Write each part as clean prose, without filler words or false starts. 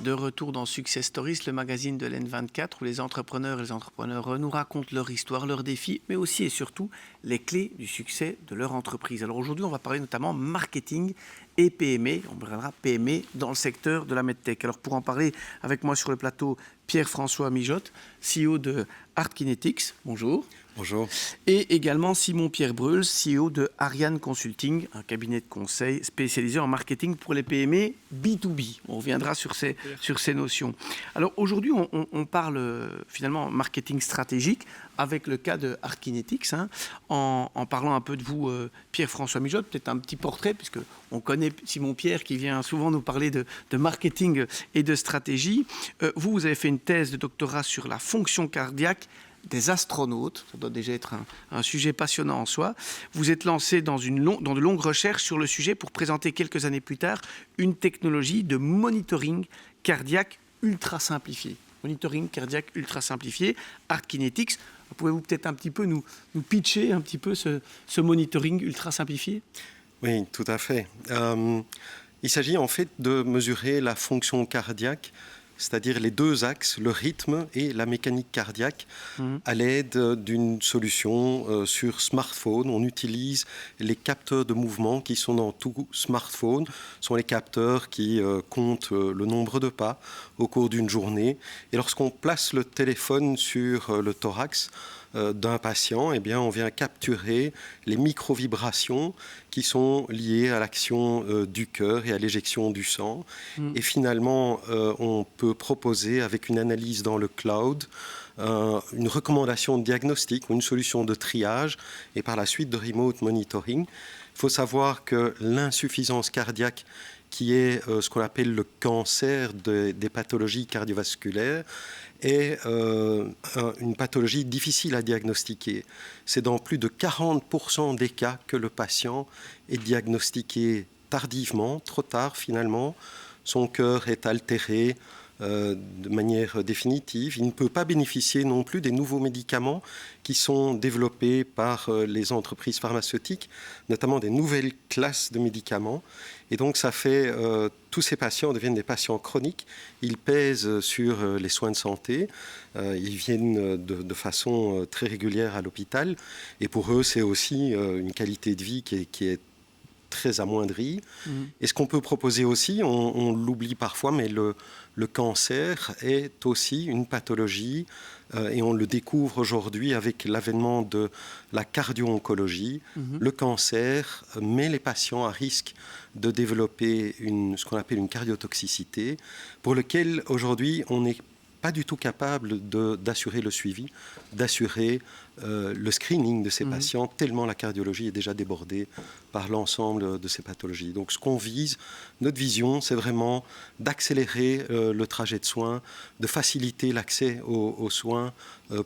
De retour dans Success Stories, le magazine de l'N24 où les entrepreneurs et les entrepreneurs nous racontent leur histoire, leurs défis, mais aussi et surtout les clés du succès de leur entreprise. Alors aujourd'hui, on va parler notamment marketing et PME. On parlera PME dans le secteur de la medtech. Alors pour en parler avec moi sur le plateau, Pierre-François Mijotte, CEO de Art Kinetics. Bonjour. Bonjour. Et également Simon-Pierre Breuls, CEO de Ariane Consulting, un cabinet de conseil spécialisé en marketing pour les PME B2B. On reviendra sur ces notions. Alors aujourd'hui, on parle finalement marketing stratégique avec le cas de Art Kinetics, en parlant un peu de vous, Pierre-François Mijotte, peut-être un petit portrait, puisque on connaît Simon-Pierre qui vient souvent nous parler de marketing et de stratégie. Vous avez fait une thèse de doctorat sur la fonction cardiaque des astronautes, ça doit déjà être un sujet passionnant en soi. Vous êtes lancé dans de longues recherches sur le sujet pour présenter quelques années plus tard une technologie de monitoring cardiaque ultra simplifié. Monitoring cardiaque ultra simplifié, Art Kinetics. Pouvez-vous peut-être un petit peu nous pitcher un petit peu ce monitoring ultra simplifié ? Oui, tout à fait. Il s'agit en fait de mesurer la fonction cardiaque, c'est-à-dire les deux axes, le rythme et la mécanique cardiaque, à l'aide d'une solution sur smartphone. On utilise les capteurs de mouvement qui sont dans tout smartphone. Ce sont les capteurs qui comptent le nombre de pas au cours d'une journée. Et lorsqu'on place le téléphone sur le thorax d'un patient, eh bien, on vient capturer les micro-vibrations qui sont liées à l'action du cœur et à l'éjection du sang. Et finalement, on peut proposer, avec une analyse dans le cloud, une recommandation de diagnostic ou une solution de triage et par la suite de remote monitoring. Il faut savoir que l'insuffisance cardiaque, qui est ce qu'on appelle le cancer des pathologies cardiovasculaires, est une pathologie difficile à diagnostiquer. C'est dans plus de 40% des cas que le patient est diagnostiqué tardivement, trop tard finalement. Son cœur est altéré de manière définitive. Il ne peut pas bénéficier non plus des nouveaux médicaments qui sont développés par les entreprises pharmaceutiques, notamment des nouvelles classes de médicaments. Et donc ça fait, tous ces patients deviennent des patients chroniques. Ils pèsent sur les soins de santé. Ils viennent de façon très régulière à l'hôpital. Et pour eux, c'est aussi une qualité de vie qui est très amoindrie. Et ce qu'on peut proposer aussi, on l'oublie parfois, mais le cancer est aussi une pathologie et on le découvre aujourd'hui avec l'avènement de la cardio-oncologie. Le cancer met les patients à risque de développer ce qu'on appelle une cardiotoxicité, pour lequel aujourd'hui on n'est pas du tout capable d'assurer le suivi, d'assurer le screening de ces patients, tellement la cardiologie est déjà débordée par l'ensemble de ces pathologies. Donc ce qu'on vise, notre vision, c'est vraiment d'accélérer le trajet de soins, de faciliter l'accès aux soins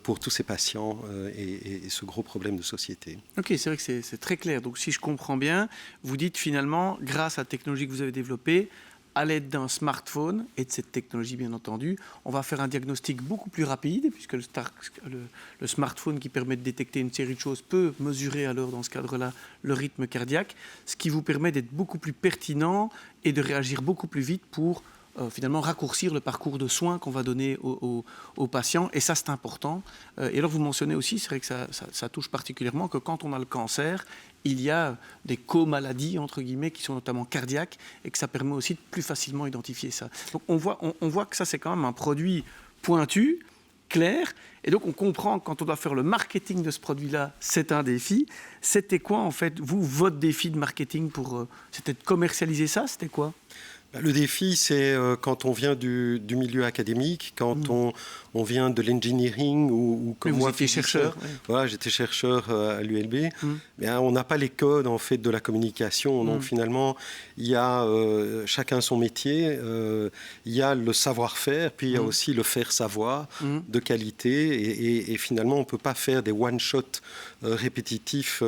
pour tous ces patients et ce gros problème de société. Ok, c'est vrai que c'est très clair. Donc si je comprends bien, vous dites finalement, grâce à la technologie que vous avez développée, à l'aide d'un smartphone et de cette technologie, bien entendu, on va faire un diagnostic beaucoup plus rapide, puisque le smartphone qui permet de détecter une série de choses peut mesurer alors, dans ce cadre-là, le rythme cardiaque, ce qui vous permet d'être beaucoup plus pertinent et de réagir beaucoup plus vite pour finalement raccourcir le parcours de soins qu'on va donner aux patients. Et ça, c'est important. Et alors, vous mentionnez aussi, c'est vrai que ça touche particulièrement, que quand on a le cancer, il y a des co-maladies, entre guillemets, qui sont notamment cardiaques, et que ça permet aussi de plus facilement identifier ça. Donc on voit que ça, c'est quand même un produit pointu, clair, et donc on comprend que quand on doit faire le marketing de ce produit-là, c'est un défi. C'était quoi, en fait, votre défi de marketing c'était de commercialiser ça, c'était quoi ? Le défi, c'est quand on vient du milieu académique, quand on vient de l'engineering ou comme moi, vous étiez chercheur. Ouais. Voilà, j'étais chercheur à l'ULB. Mais on n'a pas les codes en fait de la communication. Donc finalement, il y a chacun son métier. Il y a le savoir-faire, puis il y a aussi le faire savoir de qualité. Et finalement, on ne peut pas faire des one-shot répétitifs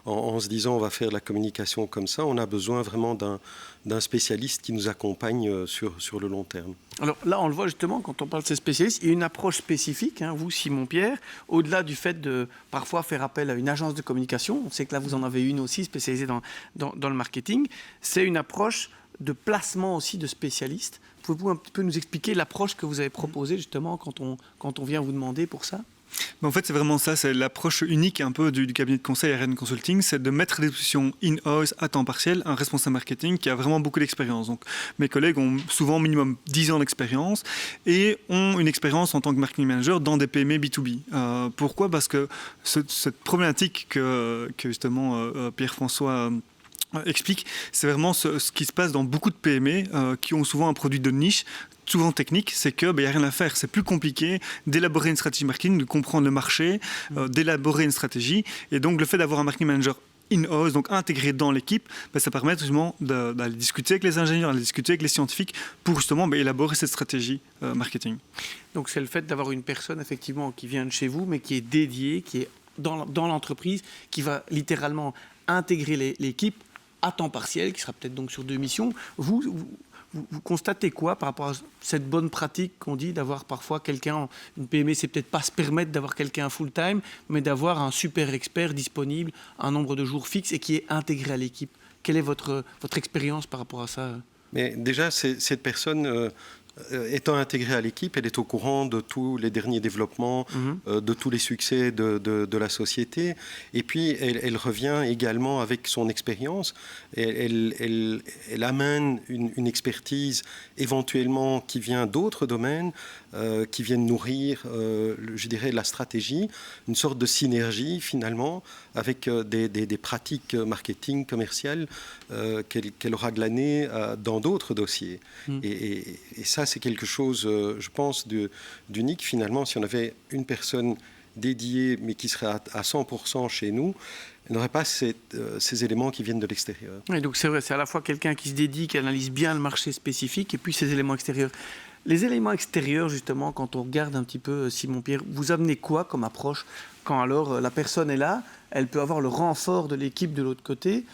en se disant on va faire de la communication comme ça. On a besoin vraiment d'un spécialiste qui nous vous accompagne sur le long terme. Alors là, on le voit justement, quand on parle de ces spécialistes, il y a une approche spécifique, hein, vous, Simon-Pierre, au-delà du fait de parfois faire appel à une agence de communication. On sait que là, vous en avez une aussi spécialisée dans le marketing. C'est une approche de placement aussi de spécialistes. Pouvez-vous un petit peu nous expliquer l'approche que vous avez proposée justement quand on vient vous demander pour ça ? En fait, c'est vraiment ça, c'est l'approche unique un peu du cabinet de conseil RN Consulting, c'est de mettre à disposition in-house à temps partiel un responsable marketing qui a vraiment beaucoup d'expérience. Donc, mes collègues ont souvent minimum 10 ans d'expérience et ont une expérience en tant que marketing manager dans des PME B2B. Pourquoi ? Parce que cette problématique que justement Pierre-François explique, c'est vraiment ce qui se passe dans beaucoup de PME qui ont souvent un produit de niche, souvent technique, c'est qu'il n'y a rien à faire. C'est plus compliqué d'élaborer une stratégie marketing, de comprendre le marché, d'élaborer une stratégie. Et donc, le fait d'avoir un marketing manager in-house, donc intégré dans l'équipe, ça permet justement d'aller discuter avec les ingénieurs, d'aller discuter avec les scientifiques pour justement élaborer cette stratégie marketing. Donc, c'est le fait d'avoir une personne, effectivement, qui vient de chez vous, mais qui est dédiée, qui est dans l'entreprise, qui va littéralement intégrer l'équipe à temps partiel, qui sera peut-être donc sur 2 missions. Vous constatez quoi par rapport à cette bonne pratique qu'on dit d'avoir parfois quelqu'un, une PME, c'est peut-être pas se permettre d'avoir quelqu'un full-time, mais d'avoir un super expert disponible, un nombre de jours fixe et qui est intégré à l'équipe. Quelle est votre expérience par rapport à ça ? Mais déjà, cette personne, étant intégrée à l'équipe, elle est au courant de tous les derniers développements, de tous les succès de la société. Et puis, elle revient également avec son expérience. Elle amène une expertise éventuellement qui vient d'autres domaines, qui viennent nourrir, je dirais, la stratégie, une sorte de synergie finalement avec des pratiques marketing commerciales qu'elle aura glanées dans d'autres dossiers. Et ça, c'est quelque chose, je pense, d'unique finalement. Si on avait une personne dédiée, mais qui serait à 100% chez nous, elle n'aurait pas ces éléments qui viennent de l'extérieur. Oui, donc c'est vrai, c'est à la fois quelqu'un qui se dédie, qui analyse bien le marché spécifique, et puis ces éléments extérieurs. Les éléments extérieurs, justement, quand on regarde un petit peu, Simon-Pierre, vous amenez quoi comme approche quand alors la personne est là, elle peut avoir le renfort de l'équipe de l'autre côté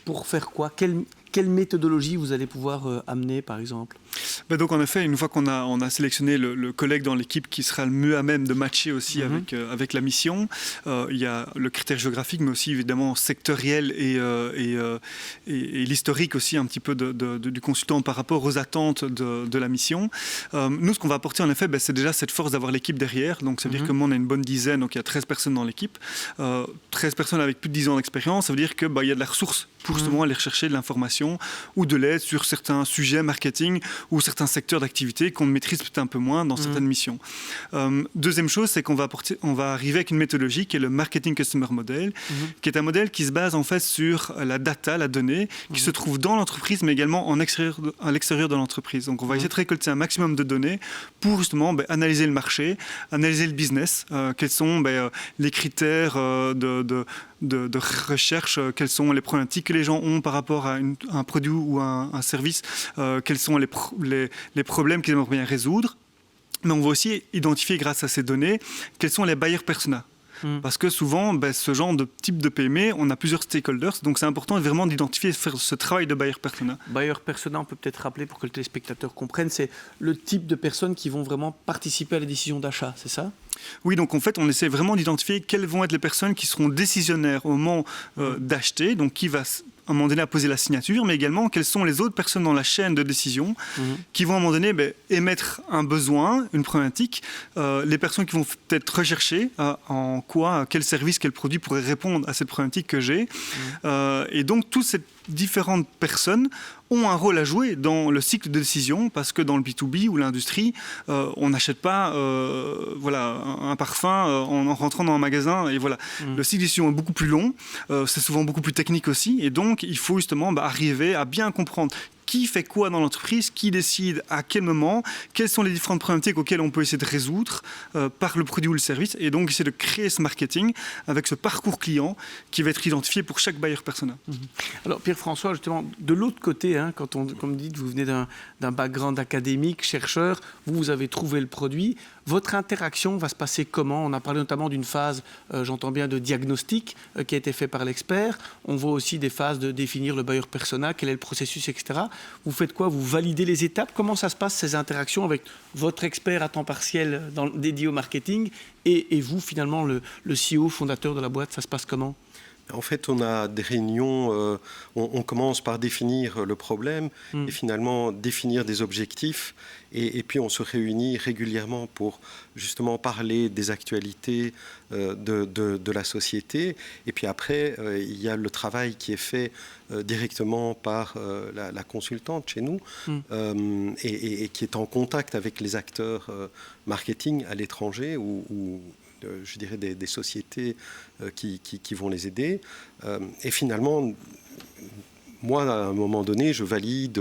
pour faire quoi ? Quelle méthodologie vous allez pouvoir amener, par exemple ? Donc en effet, une fois qu'on a sélectionné le collègue dans l'équipe qui sera le mieux à même de matcher aussi avec la mission, il y a le critère géographique, mais aussi évidemment sectoriel et l'historique aussi un petit peu du consultant par rapport aux attentes de la mission. Nous, ce qu'on va apporter en effet, c'est déjà cette force d'avoir l'équipe derrière. Donc ça veut dire que moi, on a une bonne dizaine, donc il y a 13 personnes dans l'équipe. 13 personnes avec plus de 10 ans d'expérience, ça veut dire qu'il y a de la ressource pour justement aller chercher de l'information ou de l'aide sur certains sujets marketing ou certains secteurs d'activité qu'on maîtrise peut-être un peu moins dans certaines missions. Deuxième chose, c'est qu'on va arriver avec une méthodologie qui est le Marketing Customer Model, qui est un modèle qui se base en fait sur la data, la donnée, qui se trouve dans l'entreprise, mais également à l'extérieur de l'entreprise. Donc on va essayer de récolter un maximum de données pour justement analyser le marché, analyser le business, quels sont les critères de recherche, quelles sont les problématiques que les gens ont par rapport à un produit ou un service, quels sont les problèmes qu'ils aimeraient bien résoudre. Mais on va aussi identifier grâce à ces données quels sont les buyer personas. Parce que souvent, ce genre de type de PME, on a plusieurs stakeholders, donc c'est important vraiment d'identifier et de faire ce travail de buyer persona. Buyer persona, on peut peut-être rappeler pour que le téléspectateur comprenne, c'est le type de personnes qui vont vraiment participer à la décision d'achat, c'est ça ? Oui, donc en fait, on essaie vraiment d'identifier quelles vont être les personnes qui seront décisionnaires au moment d'acheter, donc qui va à un moment donné à poser la signature, mais également quelles sont les autres personnes dans la chaîne de décision qui vont à un moment donné émettre un besoin, une problématique, les personnes qui vont peut-être rechercher en quoi, quel service, quel produit pourrait répondre à cette problématique que j'ai. Et donc, toutes ces différentes personnes ont un rôle à jouer dans le cycle de décision, parce que dans le B2B ou l'industrie, on n'achète pas un parfum en rentrant dans un magasin. Et voilà. Le cycle de décision est beaucoup plus long, c'est souvent beaucoup plus technique aussi, et donc il faut justement arriver à bien comprendre qui fait quoi dans l'entreprise, qui décide à quel moment, quelles sont les différentes problématiques auxquelles on peut essayer de résoudre par le produit ou le service, et donc essayer de créer ce marketing avec ce parcours client qui va être identifié pour chaque buyer persona. Alors Pierre-François, justement, de l'autre côté, comme vous dites, vous venez d'un background académique, chercheur, vous avez trouvé le produit, votre interaction va se passer comment ? On a parlé notamment d'une phase, j'entends bien, de diagnostic qui a été fait par l'expert. On voit aussi des phases de définir le buyer persona, quel est le processus, etc. Vous faites quoi? Vous validez les étapes? Comment ça se passe, ces interactions avec votre expert à temps partiel dédié au marketing et vous, finalement, le CEO fondateur de la boîte? Ça se passe comment? En fait, on a des réunions, on commence par définir le problème et finalement définir des objectifs. Et puis on se réunit régulièrement pour justement parler des actualités de la société. Et puis après, il y a le travail qui est fait directement par la consultante chez nous et qui est en contact avec les acteurs marketing à l'étranger ou je dirais des sociétés qui vont les aider. Et finalement, moi, à un moment donné, je valide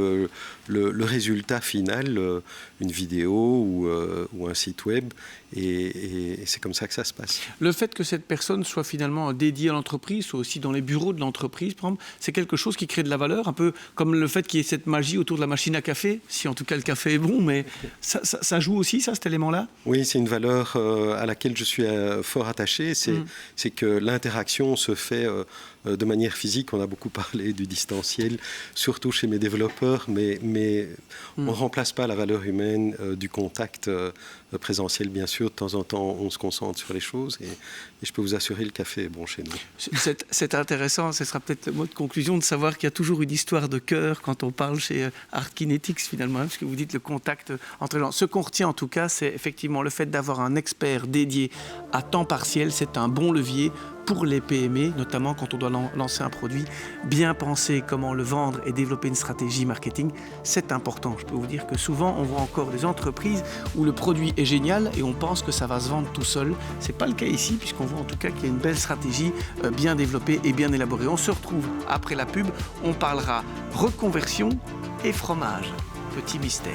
le résultat final, une vidéo ou un site web, et c'est comme ça que ça se passe. Le fait que cette personne soit finalement dédiée à l'entreprise, soit aussi dans les bureaux de l'entreprise, par exemple, c'est quelque chose qui crée de la valeur, un peu comme le fait qu'il y ait cette magie autour de la machine à café, si en tout cas le café est bon, mais ça joue aussi, ça, cet élément-là? Oui, c'est une valeur à laquelle je suis fort attaché, c'est que l'interaction se fait de manière physique. On a beaucoup parlé du distanciel, surtout chez mes développeurs, mais on ne remplace pas la valeur humaine du contact présentiel, bien sûr. De temps en temps, on se concentre sur les choses et je peux vous assurer, le café est bon chez nous. C'est intéressant, ce sera peut-être le mot de conclusion, de savoir qu'il y a toujours une histoire de cœur quand on parle chez Art Kinetics, finalement, parce que vous dites le contact entre les gens. Ce qu'on retient en tout cas, c'est effectivement le fait d'avoir un expert dédié à temps partiel. C'est un bon levier pour les PME, notamment quand on doit lancer un produit, bien penser comment le vendre et développer une stratégie marketing, c'est important. Je peux vous dire que souvent, on voit encore des entreprises où le produit est génial et on pense que ça va se vendre tout seul. Ce n'est pas le cas ici, puisqu'on voit en tout cas qu'il y a une belle stratégie bien développée et bien élaborée. On se retrouve après la pub, on parlera reconversion et fromage. Petit mystère.